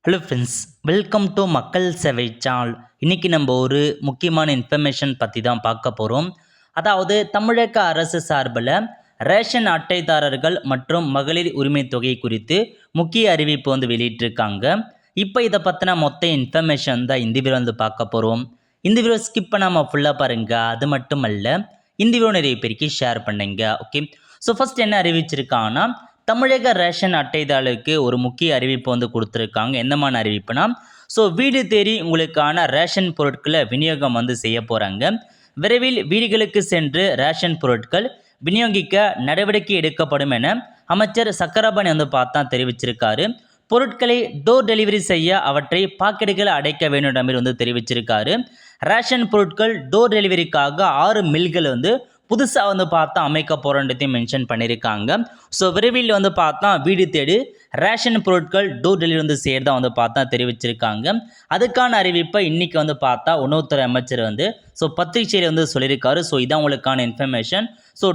Hello friends, welcome to மக்கள் சேவை channel. இன்றைக்கி நம்ம ஒரு முக்கியமான இன்ஃபர்மேஷன் பற்றி தான் பார்க்க போகிறோம். அதாவது தமிழக அரசு சார்பில் ரேஷன் அட்டைதாரர்கள் மற்றும் மகளிர் உரிமை தொகை குறித்து முக்கிய அறிவிப்பு வெளியிட்டிருக்காங்க. இப்போ இதை பற்றின மொத்த இன்ஃபர்மேஷன் தான் இந்த வீடியோ பார்க்க போகிறோம். இந்த வீடியோ ஸ்கிப் பண்ணாமல் ஃபுல்லாக பாருங்கள். அது மட்டும் அல்ல, இந்த வீடியோ நிறைய பேருக்கு ஷேர் பண்ணுங்க. ஓகே, ஸோ ஃபஸ்ட் என்ன அறிவிச்சிருக்காங்கன்னா, தமிழக ரேஷன் அட்டைதாரர்களுக்கு ஒரு முக்கிய அறிவிப்பு கொடுத்துருக்காங்க. என்னமான அறிவிப்புனா, ஸோ வீடு தேடி உங்களுக்கான ரேஷன் பொருட்களை விநியோகம் செய்ய போகிறாங்க. விரைவில் வீடுகளுக்கு சென்று ரேஷன் பொருட்கள் விநியோகிக்க நடவடிக்கை எடுக்கப்படும் என அமைச்சர் சக்கரபாணி பார்த்தா தெரிவிச்சிருக்காரு. பொருட்களை டோர் டெலிவரி செய்ய அவற்றை பாக்கெட்டுகளை அடைக்க வேண்டும் என்று தெரிவிச்சிருக்காரு. ரேஷன் பொருட்கள் டோர் டெலிவரிக்காக 6 மில்கள் புதுசாக பார்த்தா அமைக்க போகிறன்றதையும் மென்ஷன் பண்ணியிருக்காங்க. ஸோ விரைவில் பார்த்தா வீடு தேடி ரேஷன் பொருட்கள் டோர் டெலிவரி செய்கிறதா பார்த்தா தெரிவிச்சிருக்காங்க. அதுக்கான அறிவிப்பை இன்றைக்கி பார்த்தா உணவுத்துறை அமைச்சர் ஸோ பத்திரிகையில் சொல்லியிருக்காரு. ஸோ இதான் உங்களுக்கான இன்ஃபர்மேஷன். ஸோ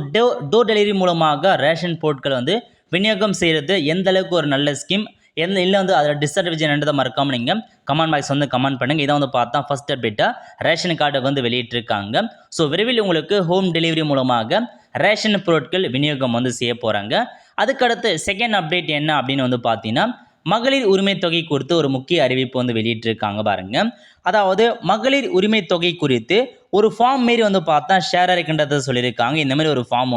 டோர் டெலிவரி மூலமாக ரேஷன் பொருட்கள் விநியோகம் செய்கிறது எந்த அளவுக்கு ஒரு நல்ல ஸ்கீம், இல்லை அதில் டிஸ்அட்வான்டேஜ் என்னன்றதை மறக்காமல் நீங்கள் கமெண்ட் பாக்ஸ் கமெண்ட் பண்ணுங்கள். இதை பார்த்தா ஃபஸ்ட் அப்டேட்டாக ரேஷன் கார்டை வெளியிட்டிருக்காங்க. ஸோ விரைவில் உங்களுக்கு ஹோம் டெலிவரி மூலமாக ரேஷன் பொருட்கள் விநியோகம் செய்ய போகிறாங்க. அதுக்கடுத்து செகண்ட் அப்டேட் என்ன அப்படின்னு பார்த்தீங்கன்னா, மகளிர் உரிமை தொகை குறித்து ஒரு முக்கிய அறிவிப்பு வெளியிட்டிருக்காங்க பாருங்க. அதாவது மகளிர் உரிமை தொகை குறித்து ஒரு ஃபார்ம் மாரி பார்த்தா ஷேர் ஆகின்றதை சொல்லியிருக்காங்க. இந்த மாதிரி ஒரு ஃபார்ம்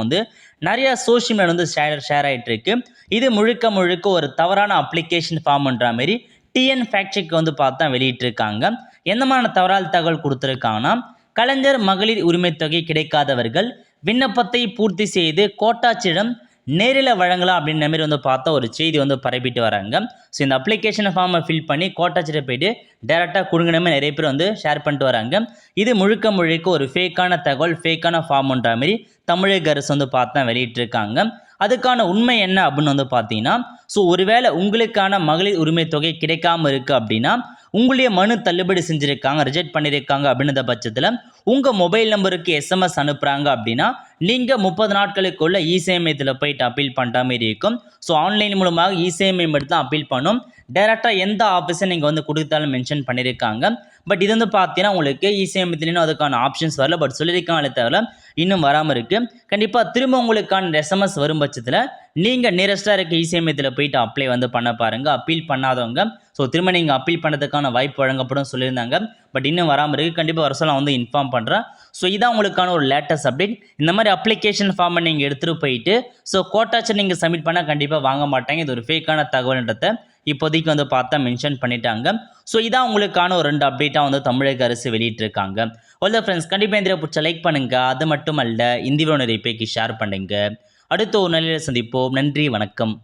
நிறைய சோஷியல் மீடியா ஷேர் ஆகிட்டு இருக்கு. இது முழுக்க ஒரு தவறான அப்ளிகேஷன் ஃபார்ம்ன்ற மாரி டிஎன் ஃபேக்ட் பார்த்தா வெளியிட்டிருக்காங்க. எந்த மாதிரி தவறான தகவல் கொடுத்துருக்காங்கன்னா, கலைஞர் மகளிர் உரிமை தொகை கிடைக்காதவர்கள் விண்ணப்பத்தை பூர்த்தி செய்து கோட்டாட்சியிடம் நேரில் வழங்கலாம் அப்படின்ற மாதிரி பார்த்தா ஒரு செய்தி பரப்பிட்டு வராங்க. ஸோ இந்த அப்ளிகேஷன் ஃபார்மை ஃபில் பண்ணி கோட்டாட்சியிட்ட போய்ட்டு டேரெக்டாக கொடுங்கணுமே நிறைய பேர் ஷேர் பண்ணிட்டு வராங்க. இது முழுக்க ஒரு ஃபேக்கான தகவல், ஃபேக்கான ஃபார்ம்ன்ற மாதிரி தமிழக அரசு பார்த்தா வெளியிட்டிருக்காங்க. அதுக்கான உண்மை என்ன அப்படின்னு பார்த்தீங்கன்னா, ஸோ ஒருவேளை உங்களுக்கான மகளிர் உரிமை தொகை கிடைக்காம இருக்குது அப்படின்னா, உங்களுடைய மனு தள்ளுபடி செஞ்சுருக்காங்க, ரிஜெக்ட் பண்ணியிருக்காங்க அப்படின்ற பட்சத்தில் உங்கள் மொபைல் நம்பருக்கு எஸ்எம்எஸ் அனுப்புகிறாங்க அப்படின்னா, நீங்கள் 30 நாட்களுக்குள்ள இ-சேவை மையத்தில் போயிட்டு அப்பீல் பண்ணுற மாதிரி இருக்கும். ஸோ ஆன்லைன் மூலமாக இ-சேவை மையம் எடுத்து தான் அப்பீல் பண்ணும். டேரெக்டாக எந்த ஆஃபீஸை நீங்கள் கொடுத்தாலும் மென்ஷன் பண்ணியிருக்காங்க. பட் இது பார்த்தீங்கன்னா உங்களுக்கு இ-சேவை மையத்துலேயும் அதுக்கான ஆப்ஷன்ஸ் வரல. பட் சொல்லியிருக்காங்களே தவிர இன்னும் வராமல் இருக்குது. கண்டிப்பாக திரும்ப உங்களுக்கான எஸ்எம்எஸ் வரும் பட்சத்தில் நீங்கள் நியரஸ்ட்டாக இருக்க இ-சேவை மையத்தில் போயிட்டு அப்ளை பண்ண பாருங்கள். அப்பீல் பண்ணாதவங்க ஸோ திரும்ப நீங்கள் அப்பீல் பண்ணுறதுக்கான வாய்ப்பு வழங்கப்படும் சொல்லியிருந்தாங்க. பட் இன்னும் வராமல் இருக்குது. கண்டிப்பாக வருஷம் நான் இன்ஃபார்ம் பண்ணுறேன். ஸோ இதான் உங்களுக்கான ஒரு லேட்டஸ்ட் அப்டேட். இந்த மாதிரி அப்ளிகேஷன் ஃபார்மை நீங்கள் எடுத்துகிட்டு போயிட்டு ஸோ கோட்டாச்சு நீங்கள் சப்மிட் பண்ணால் கண்டிப்பாக வாங்க மாட்டாங்க. இது ஒரு ஃபேக்கான தகவல்ன்றதை இப்போதைக்கு பார்த்தா மென்ஷன் பண்ணிட்டாங்க. ஸோ இதான் உங்களுக்கான ஒரு 2 அப்டேட்டாக தமிழக அரசு வெளியிட்டிருக்காங்க. ஓகே ஃப்ரெண்ட்ஸ், கண்டிப்பாக இந்த பிடிச்ச லைக் பண்ணுங்கள். அது மட்டும் அல்ல, இந்த வீடியோ நிறைய பேருக்கு ஷேர் பண்ணுங்கள். அடுத்த ஒரு நிலையில் சந்திப்போம். நன்றி, வணக்கம்.